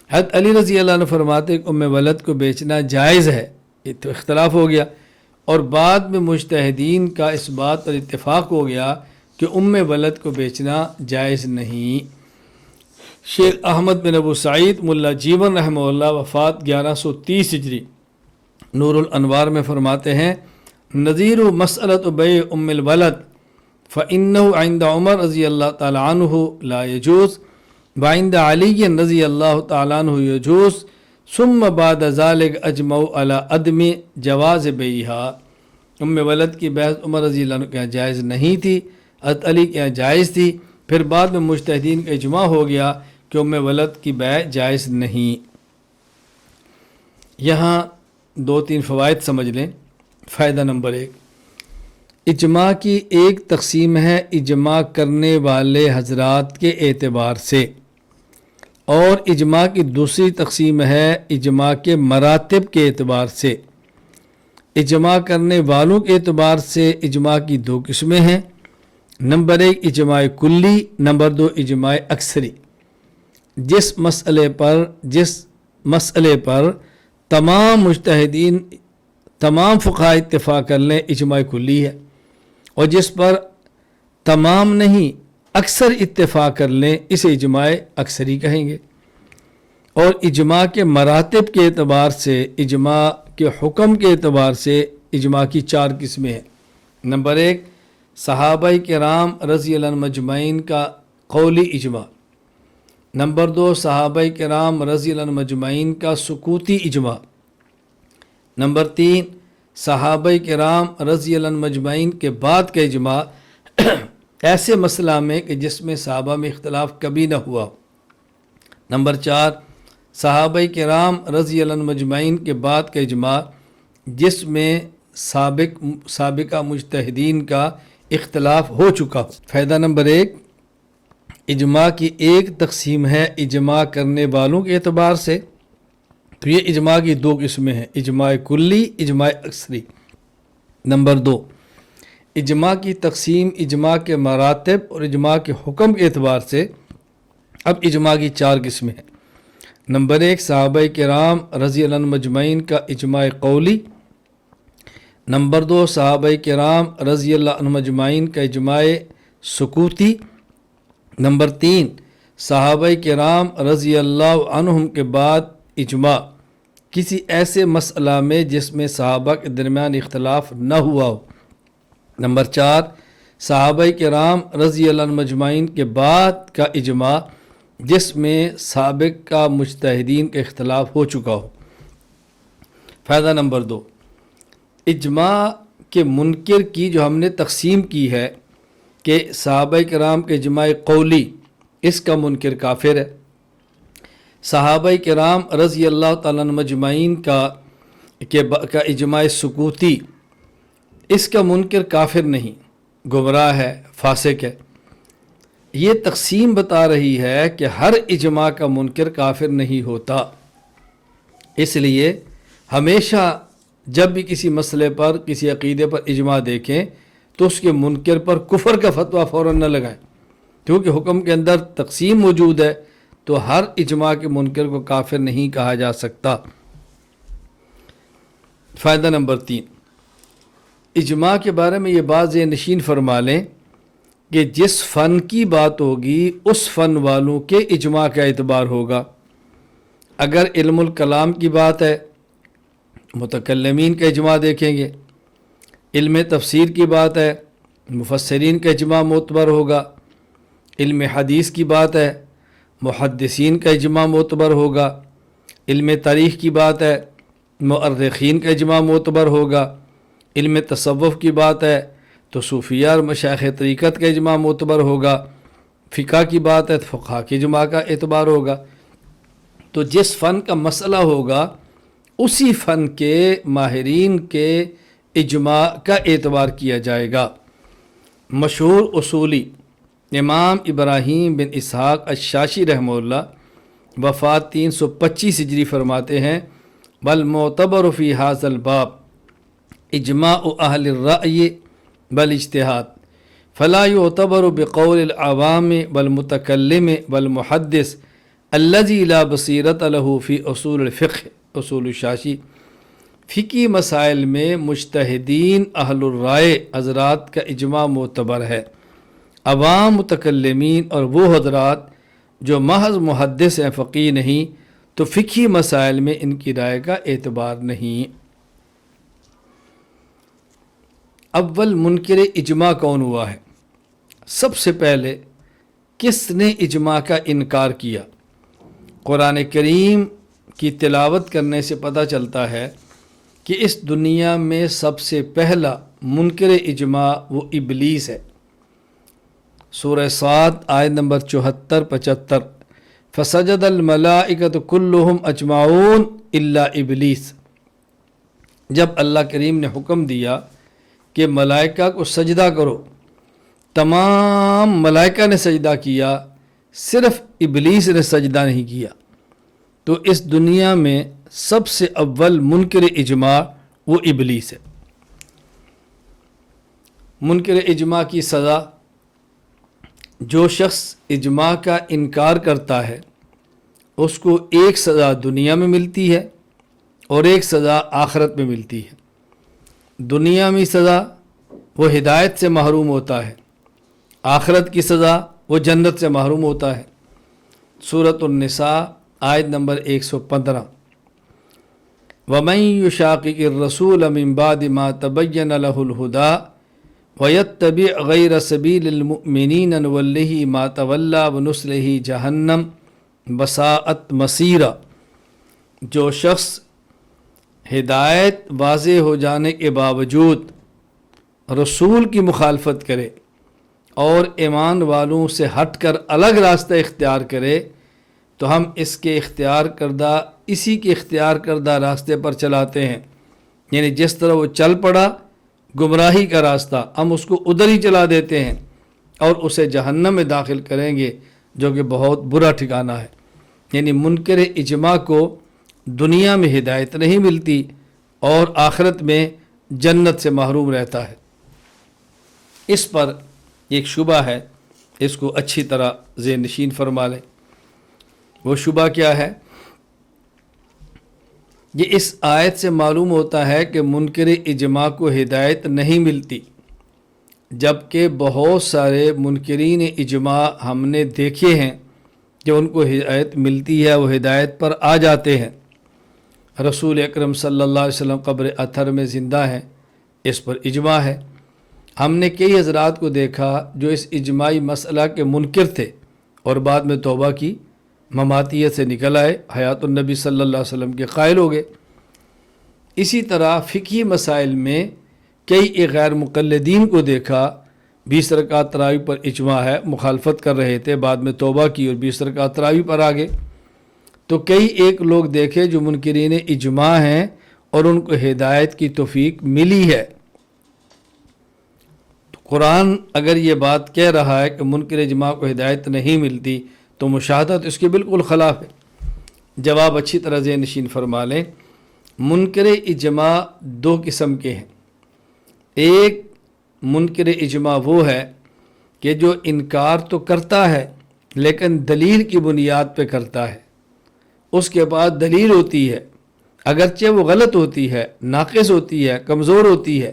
حضرت علی رضی اللہ عنہ فرماتے کہ ولد کو بیچنا جائز ہے۔ یہ تو اختلاف ہو گیا، اور بعد میں مجتہدین کا اس بات پر اتفاق ہو گیا کہ ولد کو بیچنا جائز نہیں۔ شیخ احمد بن ابو سعید ملا جیون رحمہ اللہ وفات 1130 ہجری نور الانوار میں فرماتے ہیں، نظیر مسئلۃ بیع الولد فإنه عند عمر رضی اللہ تعالی عنہ لا يجوز وعند علی رضی اللہ تعالی عنہ يجوز ثم بعد ذلك اجمعوا على عدم جواز بیعها۔ ولد کی بحث عمر رضی اللہ عنہ کے یہاں جائز نہیں تھی، حضرت علی کے یہاں جائز تھی، پھر بعد میں مجتہدین کا اجماع ہو گیا کہ ولد کی بیع جائز نہیں۔ یہاں 2-3 فوائد سمجھ لیں۔ فائدہ نمبر 1، اجماع کی ایک تقسیم ہے اجماع کرنے والے حضرات کے اعتبار سے، اور اجماع کی دوسری تقسیم ہے اجماع کے مراتب کے اعتبار سے۔ اجماع کرنے والوں کے اعتبار سے اجماع کی 2 قسمیں ہیں، نمبر 1 اجماع کلی، نمبر 2 اجماع اکثری۔ جس مسئلے پر تمام مجتہدین تمام فقہاء اتفاق کر لیں اجماع کلی ہے، اور جس پر تمام نہیں اکثر اتفاق کر لیں اسے اجماع اکثری کہیں گے۔ اور اجماع کے مراتب کے اعتبار سے، اجماع کے حکم کے اعتبار سے اجماع کی 4 قسمیں ہیں۔ نمبر 1 صحابہ کرام رضی اللہ عنہم مجمعین کا قولی اجماع، نمبر 2 صحابہ کرام رضی اللہ عنہم مجمعین کا سکوتی اجماع، نمبر 3 صحابہ کرام رضی اللہ عنہم مجمعین کے بعد کا اجماع ایسے مسئلہ میں کہ جس میں صحابہ میں اختلاف کبھی نہ ہوا، نمبر 4 صحابہ کرام رضی اللہ عنہم مجمعین کے بعد کا اجماع جس میں سابقہ مجتہدین کا اختلاف ہو چکا ہو۔ فائدہ نمبر 1، اجماع کی ایک تقسیم ہے اجماع کرنے والوں کے اعتبار سے، تو یہ اجماع کی 2 قسمیں ہیں، اجماع کلی، اجماع اکثری۔ نمبر 2 اجماع کی تقسیم اجماع کے مراتب اور اجماع کے حکم کے اعتبار سے۔ اب اجماع کی 4 قسمیں ہیں۔ نمبر 1 صحابہ کرام رضی اللہ عنہم مجمعین کا اجماع قولی. نمبر 2 صحابہ کرام رضی اللہ عنہم مجمعین کا اجماع سکوتی. نمبر 3 صحابہ کرام رضی اللہ عنہم کے بعد اجماع کسی ایسے مسئلہ میں جس میں صحابہ کے درمیان اختلاف نہ ہوا ہو. نمبر 4 صحابہ کرام رضی اللہ عنہم مجمعین کے بعد کا اجماع جس میں سابقہ مجتہدین کا اختلاف ہو چکا ہو. فائدہ نمبر 2 اجماع کے منکر کی جو ہم نے تقسیم کی ہے کہ صحابہ کرام کے اجماع قولی، اس کا منکر کافر ہے. صحابہ کرام رضی اللہ تعالیٰ عنہ مجمعین کا اجماع سکوتی، اس کا منکر کافر نہیں، گمراہ ہے، فاسق ہے. یہ تقسیم بتا رہی ہے کہ ہر اجماع کا منکر کافر نہیں ہوتا. اس لیے ہمیشہ جب بھی کسی مسئلے پر، کسی عقیدے پر اجماع دیکھیں تو اس کے منکر پر کفر کا فتویٰ فوراً نہ لگائیں، کیونکہ حکم کے اندر تقسیم موجود ہے تو ہر اجماع کے منکر کو کافر نہیں کہا جا سکتا. فائدہ نمبر 3 اجماع کے بارے میں یہ بات ذہن نشین فرما لیں کہ جس فن کی بات ہوگی اس فن والوں کے اجماع کا اعتبار ہوگا. اگر علم الکلام کی بات ہے متکلمین کا اجماع دیکھیں گے. علم تفسیر کی بات ہے مفسرین کا اجماع معتبر ہوگا. علم حدیث کی بات ہے محدثین کا اجماع معتبر ہوگا. علم تاریخ کی بات ہے مؤرخین کا اجماع معتبر ہوگا. علم تصوف کی بات ہے تو صوفیہ اور مشائخ طریقت کا اجماع معتبر ہوگا. فقہ کی بات ہے تو فقہ کے اجماع کا اعتبار ہوگا. تو جس فن کا مسئلہ ہوگا اسی فن کے ماہرین کے اجماع کا اعتبار کیا جائے گا. مشہور اصولی امام ابراہیم بن اسحاق الشاشی رحمہ اللہ وفات 325 ہجری فرماتے ہیں والمعتبر فی ھذا الباب اجماع اہل الرأی بالاجتہاد فلا يعتبر بقول العوام والمتکلم والمحدث الذي لا بصیرۃ له فی اصول الفقہ. اصول الشاشی فقی مسائل میں مجتہدین اہل الرائے حضرات کا اجماع معتبر ہے. عوام متکلمین اور وہ حضرات جو محض محدث ہیں فقی نہیں تو فقہی مسائل میں ان کی رائے کا اعتبار نہیں. اول منکر اجماع کون ہوا ہے؟ سب سے پہلے کس نے اجماع کا انکار کیا؟ قرآن کریم کی تلاوت کرنے سے پتہ چلتا ہے کہ اس دنیا میں سب سے پہلا منکر اجماع وہ ابلیس ہے. سورہ صاد آیت نمبر 74-75 فسجد الملائکۃ کلہم اجمعون الا ابلیس. جب اللہ کریم نے حکم دیا کہ ملائکہ کو سجدہ کرو، تمام ملائکہ نے سجدہ کیا، صرف ابلیس نے سجدہ نہیں کیا. تو اس دنیا میں سب سے اول منکر اجماع وہ ابلیس ہے. منکر اجماع کی سزا، جو شخص اجماع کا انکار کرتا ہے اس کو ایک سزا دنیا میں ملتی ہے اور ایک سزا آخرت میں ملتی ہے. دنیا میں سزا وہ ہدایت سے محروم ہوتا ہے، آخرت کی سزا وہ جنت سے محروم ہوتا ہے. سورۃ النساء آیت نمبر 115 وَمَن يُشَاقِقِ الرَّسُولَ مِن بَعْدِ مَا تَبَيَّنَ لَهُ الْهُدَىٰ وَيَتَّبِعْ غَيْرَ سَبِيلِ الْمُؤْمِنِينَ نُوَلِّهِ مَا تَوَلَّىٰ وَنُصْلِهِ جَهَنَّمَ وَسَاءَتْ مَصِيرًا. جو شخص ہدایت واضح ہو جانے کے باوجود رسول کی مخالفت کرے اور ایمان والوں سے ہٹ کر الگ راستہ اختیار کرے تو ہم اس کے اسی کے اختیار کردہ راستے پر چلاتے ہیں. یعنی جس طرح وہ چل پڑا گمراہی کا راستہ، ہم اس کو ادھر ہی چلا دیتے ہیں اور اسے جہنم میں داخل کریں گے جو کہ بہت برا ٹھکانہ ہے. یعنی منکر اجماع کو دنیا میں ہدایت نہیں ملتی اور آخرت میں جنت سے محروم رہتا ہے. اس پر ایک شبہ ہے، اس کو اچھی طرح ذہن نشین فرما لیں. وہ شبہ کیا ہے یہ اس آیت سے معلوم ہوتا ہے کہ منکر اجماع کو ہدایت نہیں ملتی، جبکہ بہت سارے منکرین اجماع ہم نے دیکھے ہیں کہ ان کو ہدایت ملتی ہے، وہ ہدایت پر آ جاتے ہیں۔ رسول اکرم صلی اللہ علیہ وسلم قبر اطہر میں زندہ ہیں، اس پر اجماع ہے۔ ہم نے کئی حضرات کو دیکھا جو اس اجماعی مسئلہ کے منکر تھے اور بعد میں توبہ کی، مماتیت سے نکل آئے، حیات النبی صلی اللہ علیہ وسلم کے قائل ہو گئے۔ اسی طرح فقہی مسائل میں کئی غیر مقلدین کو دیکھا 20 رکعت تراویح پر اجماع ہے، مخالفت کر رہے تھے، بعد میں توبہ کی اور 20 رکعت تراویح پر آ گئے۔ تو کئی ایک لوگ دیکھے جو منکرین اجماع ہیں اور ان کو ہدایت کی توفیق ملی ہے۔ تو قرآن اگر یہ بات کہہ رہا ہے کہ منکر اجماع کو ہدایت نہیں ملتی تو مشاہدت اس کے بالکل خلاف ہے۔ جواب اچھی طرح ذہن نشین فرما لیں، منکر اجماع دو قسم کے ہیں۔ ایک منکر اجماع وہ ہے کہ جو انکار تو کرتا ہے لیکن دلیل کی بنیاد پہ کرتا ہے، اس کے بعد دلیل ہوتی ہے، اگرچہ وہ غلط ہوتی ہے، ناقص ہوتی ہے، کمزور ہوتی ہے،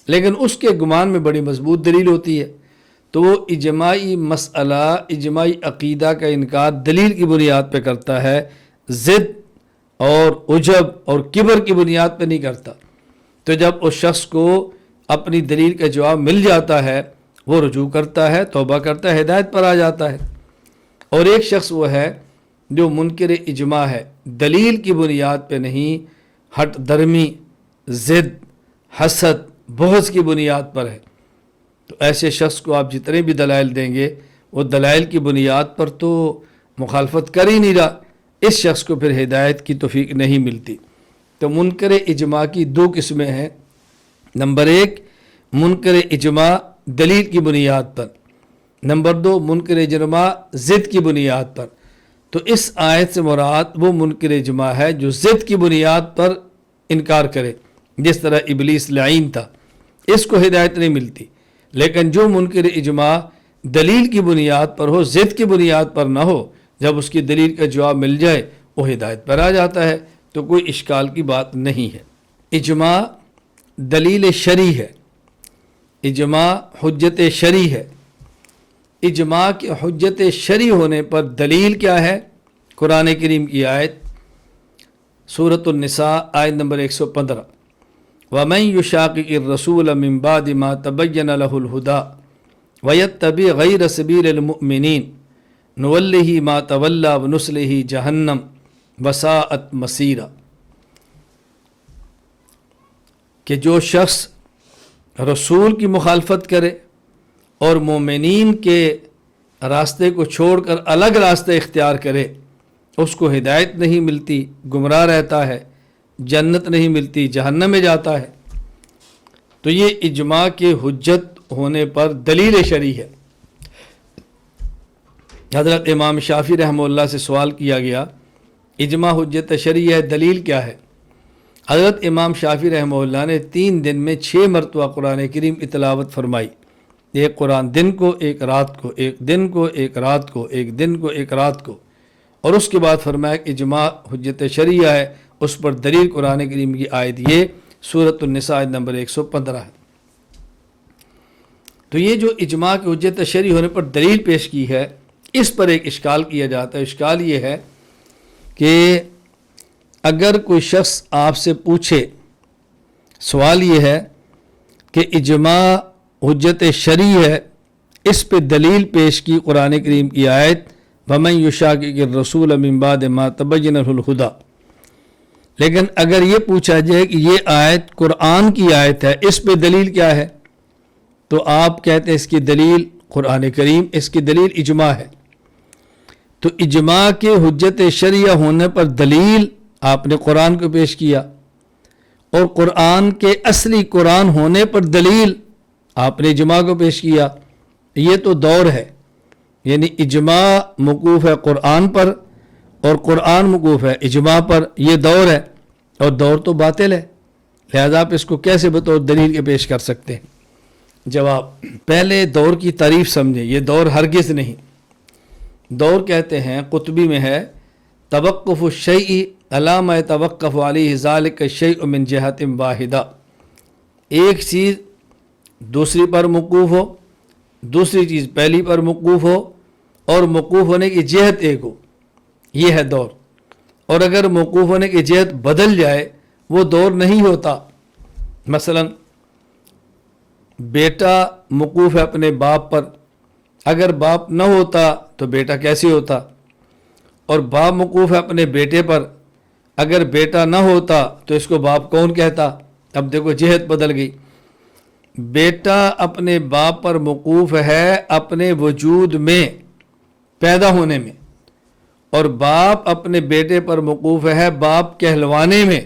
لیکن اس کے گمان میں بڑی مضبوط دلیل ہوتی ہے، تو وہ اجماعی مسئلہ، اجماعی عقیدہ کا انکار دلیل کی بنیاد پہ کرتا ہے، ضد اور عجب اور کبر کی بنیاد پہ نہیں کرتا۔ تو جب اس شخص کو اپنی دلیل کا جواب مل جاتا ہے، وہ رجوع کرتا ہے، توبہ کرتا ہے، ہدایت پر آ جاتا ہے۔ اور ایک شخص وہ ہے جو منکر اجماع ہے، دلیل کی بنیاد پہ نہیں، ہٹ درمی، ضد، حسد، بغض کی بنیاد پر ہے۔ تو ایسے شخص کو آپ جتنے بھی دلائل دیں گے وہ دلائل کی بنیاد پر تو مخالفت کر ہی نہیں رہا، اس شخص کو پھر ہدایت کی توفیق نہیں ملتی۔ تو منکر اجماع کی دو قسمیں ہیں۔ نمبر ایک، منکر اجماع دلیل کی بنیاد پر۔ نمبر دو، منکر اجماع ضد کی بنیاد پر۔ تو اس آیت سے مراد وہ منکر اجماع ہے جو ضد کی بنیاد پر انکار کرے، جس طرح ابلیس لعین تھا، اس کو ہدایت نہیں ملتی۔ لیکن جو منکر اجماع دلیل کی بنیاد پر ہو، ضد کی بنیاد پر نہ ہو، جب اس کی دلیل کا جواب مل جائے وہ ہدایت پر آ جاتا ہے، تو کوئی اشکال کی بات نہیں ہے۔ اجماع دلیل شرعی ہے، اجماع حجت شرعی ہے۔ اجماع کے حجت شرعی ہونے پر دلیل کیا ہے؟ قرآن کریم کی آیت سورۃ النساء آیت نمبر 115، وَمَن يُشَاقِقِ الرَّسُولَ مِن بَعْدِ مَا تَبَيَّنَ لَهُ الْهُدَىٰ وَيَتَّبِعْ غَيْرَ سَبِيلِ الْمُؤْمِنِينَ نُوَلِّهِ مَا تَوَلَّىٰ وَنُصْلِهِ جَهَنَّمَ وَسَاءَتْ مَصِيرًا، کہ جو شخص رسول کی مخالفت کرے اور مومنین کے راستے کو چھوڑ کر الگ راستے اختیار کرے، اس کو ہدایت نہیں ملتی، گمراہ رہتا ہے، جنت نہیں ملتی، جہنم میں جاتا ہے۔ تو یہ اجماع کے حجت ہونے پر دلیل شرعی ہے۔ حضرت امام شافعی رحمہ اللہ سے سوال کیا گیا، اجماع حجت شرعی ہے، دلیل کیا ہے؟ حضرت امام شافعی رحمہ اللہ نے 3 دن میں 6 مرتبہ قرآن کریم کی تلاوت فرمائی، ایک قرآن دن کو، ایک رات کو، ایک دن کو، ایک رات کو، ایک دن کو، ایک رات کو، اور اس کے بعد فرمایا کہ اجماع حجت شرعیہ ہے، اس پر دلیل قرآن کریم کی آیت یہ سورۃ النساء آیت نمبر 115 ہے۔ تو یہ جو اجماع کی حجت شرعی ہونے پر دلیل پیش کی ہے، اس پر ایک اشکال کیا جاتا ہے۔ اشکال یہ ہے کہ اگر کوئی شخص آپ سے پوچھے، سوال یہ ہے کہ اجماع حجت شرعی ہے، اس پہ دلیل پیش کی قرآن کریم کی آیت وَمَن يُشَاقِقِ الرَّسُولَ مِن بَعْدِ مَا تَبَيَّنَ لَهُ الْهُدَىٰ، لیکن اگر یہ پوچھا جائے کہ یہ آیت قرآن کی آیت ہے، اس پہ دلیل کیا ہے، تو آپ کہتے ہیں اس کی دلیل قرآن کریم، اس کی دلیل اجماع ہے۔ تو اجماع کے حجت شرعیہ ہونے پر دلیل آپ نے قرآن کو پیش کیا، اور قرآن کے اصلی قرآن ہونے پر دلیل آپ نے اجماع کو پیش کیا۔ یہ تو دور ہے، یعنی اجماع موقوف ہے قرآن پر اور قرآن موقوف ہے اجماع پر، یہ دور ہے، اور دور تو باطل ہے، لہذا آپ اس کو کیسے بطور دلیل کے پیش کر سکتے ہیں؟ جواب، پہلے دور کی تعریف سمجھیں، یہ دور ہرگز نہیں۔ دور کہتے ہیں، قطبی میں ہے توقف الشیء علی ما یتوقف علیہ ذلک الشیء من جہۃ واحدہ، ایک چیز دوسری پر موقوف ہو، دوسری چیز پہلی پر موقوف ہو، اور موقوف ہونے کی جہت ایک ہو، یہ ہے دور۔ اور اگر موقوف ہونے کی جہت بدل جائے وہ دور نہیں ہوتا۔ مثلا بیٹا موقوف ہے اپنے باپ پر، اگر باپ نہ ہوتا تو بیٹا کیسے ہوتا؟ اور باپ موقوف ہے اپنے بیٹے پر، اگر بیٹا نہ ہوتا تو اس کو باپ کون کہتا؟ اب دیکھو جہت بدل گئی۔ بیٹا اپنے باپ پر موقوف ہے اپنے وجود میں، پیدا ہونے میں، اور باپ اپنے بیٹے پر موقوف ہے باپ کہلوانے میں۔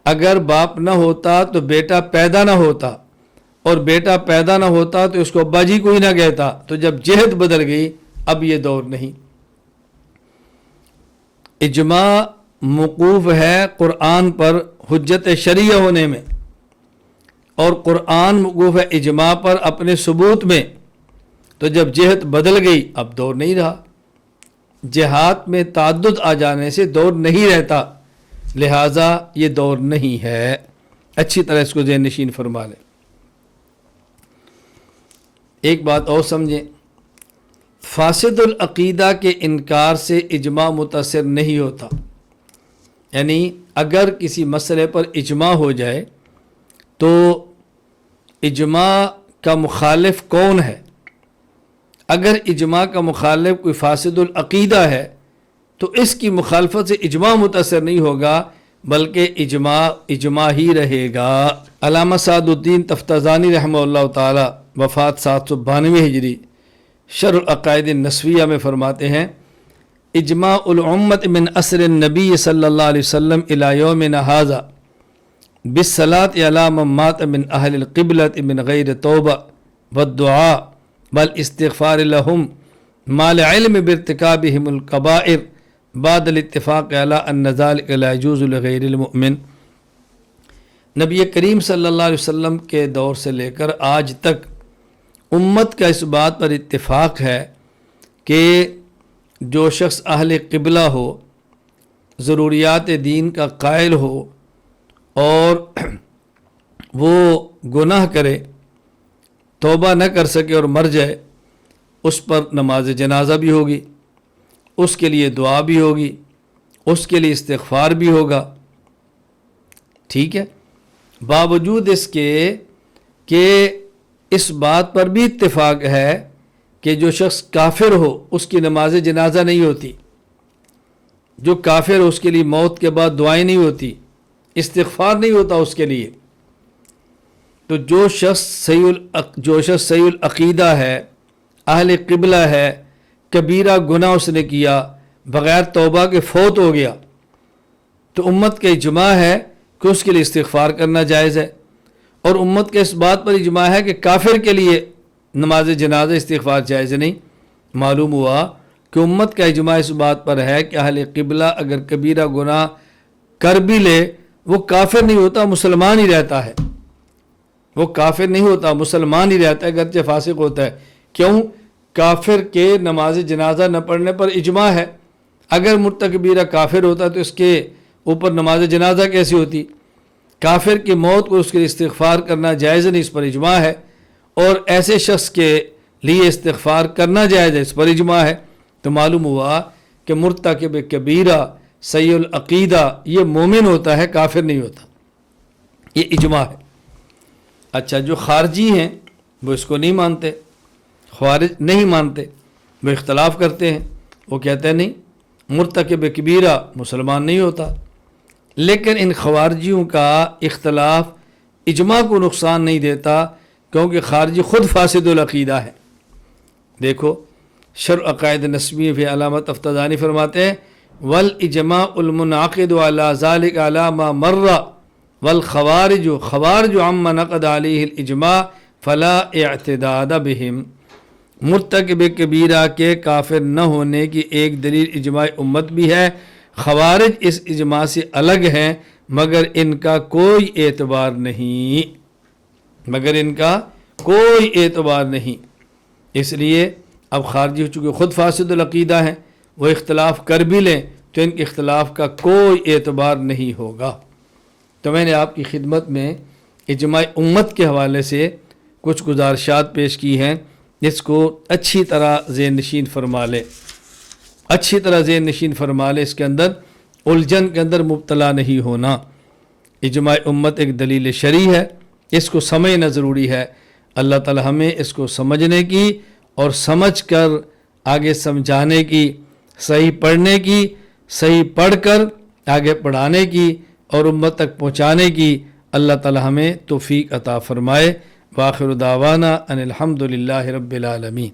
اگر باپ نہ ہوتا تو بیٹا پیدا نہ ہوتا، اور بیٹا پیدا نہ ہوتا تو اس کو ابا جی کوئی نہ کہتا۔ تو جب جہت بدل گئی اب یہ دور نہیں۔ اجماع موقوف ہے قرآن پر حجت شرعیہ ہونے میں، اور قرآن موقوف ہے اجماع پر اپنے ثبوت میں۔ تو جب جہت بدل گئی اب دور نہیں رہا۔ جہات میں تعدد آ جانے سے دور نہیں رہتا، لہٰذا یہ دور نہیں ہے۔ اچھی طرح اس کو ذہن نشین فرما لیں۔ ایک بات اور سمجھیں، فاسد العقیدہ کے انکار سے اجماع متاثر نہیں ہوتا۔ یعنی اگر کسی مسئلے پر اجماع ہو جائے تو اجماع کا مخالف کون ہے؟ اگر اجماع کا مخالف کوئی فاسد العقیدہ ہے تو اس کی مخالفت سے اجماع متاثر نہیں ہوگا، بلکہ اجماع ہی رہے گا۔ علامہ سعد الدین تفتازانی رحمہ اللہ تعالی وفات 792 ہجری شرح العقائد النسویہ میں فرماتے ہیں، اجماع الامت من عصر النبی صلی اللہ علیہ وسلم الی یومنا ھذا بالصلاۃ علی من مات من اہل القبلۃ من غیر توبہ والدعاء بل استغفار لهم ما لعلم بارتکابهم الکبائر بعد الاتفاق علی ان ذلک لا یجوز لغیر المؤمن۔ نبی کریم صلی اللہ علیہ وسلم کے دور سے لے کر آج تک امت کا اس بات پر اتفاق ہے کہ جو شخص اہل قبلہ ہو، ضروریات دین کا قائل ہو، اور وہ گناہ کرے، توبہ نہ کر سکے اور مر جائے، اس پر نماز جنازہ بھی ہوگی، اس کے لیے دعا بھی ہوگی، اس کے لیے استغفار بھی ہوگا۔ ٹھیک ہے، باوجود اس کے کہ اس بات پر بھی اتفاق ہے کہ جو شخص کافر ہو اس کی نماز جنازہ نہیں ہوتی، جو کافر ہو اس کے لیے موت کے بعد دعائیں نہیں ہوتی، استغفار نہیں ہوتا اس کے لیے۔ تو جو شخص صحیح العقیدہ ہے، اہل قبلہ ہے، کبیرہ گناہ اس نے کیا، بغیر توبہ کے فوت ہو گیا، تو امت کا اجماع ہے کہ اس کے لیے استغفار کرنا جائز ہے۔ اور امت کے اس بات پر اجماع ہے کہ کافر کے لیے نماز جنازہ استغفار جائز نہیں۔ معلوم ہوا کہ امت کا اجماع اس بات پر ہے کہ اہل قبلہ اگر کبیرہ گناہ کر بھی لے وہ کافر نہیں ہوتا، مسلمان ہی رہتا ہے۔ وہ کافر نہیں ہوتا، مسلمان ہی رہتا ہے، اگرچہ فاسق ہوتا ہے۔ کیوں؟ کافر کے نماز جنازہ نہ پڑھنے پر اجماع ہے۔ اگر مرتکبیرہ کافر ہوتا تو اس کے اوپر نماز جنازہ کیسی ہوتی؟ کافر کی موت کو اس کے لیے استغفار کرنا جائز نہیں، اس پر اجماع ہے، اور ایسے شخص کے لیے استغفار کرنا جائز ہے، اس پر اجماع ہے۔ تو معلوم ہوا کہ مرتکب کبیرہ صحیح العقیدہ یہ مومن ہوتا ہے، کافر نہیں ہوتا، یہ اجماع ہے۔ اچھا، جو خارجی ہیں وہ اس کو نہیں مانتے، خوارج نہیں مانتے، وہ اختلاف کرتے ہیں، وہ کہتے ہیں نہیں، مرتکب کبیرہ مسلمان نہیں ہوتا۔ لیکن ان خوارجیوں کا اختلاف اجماع کو نقصان نہیں دیتا، کیونکہ خارجی خود فاسد العقیدہ ہے۔ دیکھو شرح عقائد نسوی فی علامہ تفتازانی فرماتے ہیں، والاجماع المنعقد علی ذلک علی ما مر والخوارج عما نقد علیہ الاجماع فلا اعتداد بہم۔ مرتکب کبیرہ کے کافر نہ ہونے کی ایک دلیل اجماع امت بھی ہے۔ خوارج اس اجماع سے الگ ہیں، مگر ان کا کوئی اعتبار نہیں، اس لیے اب خارجی چونکہ خود فاسد العقیدہ ہیں، وہ اختلاف کر بھی لیں تو ان کے اختلاف کا کوئی اعتبار نہیں ہوگا۔ تو میں نے آپ کی خدمت میں اجماع امت کے حوالے سے کچھ گزارشات پیش کی ہیں، اس کو اچھی طرح ذہن نشین فرما لیں، اچھی طرح ذہن نشین فرما لیں، اس کے اندر الجھن کے اندر مبتلا نہیں ہونا۔ اجماع امت ایک دلیل شرعی ہے، اس کو سمجھنا ضروری ہے۔ اللہ تعالی ہمیں اس کو سمجھنے کی اور سمجھ کر آگے سمجھانے کی، صحیح پڑھنے کی، صحیح پڑھ کر آگے پڑھانے کی اور امت تک پہنچانے کی اللہ تعالی ہمیں توفیق عطا فرمائے۔ وآخر دعوانا ان الحمد للہ رب العالمین۔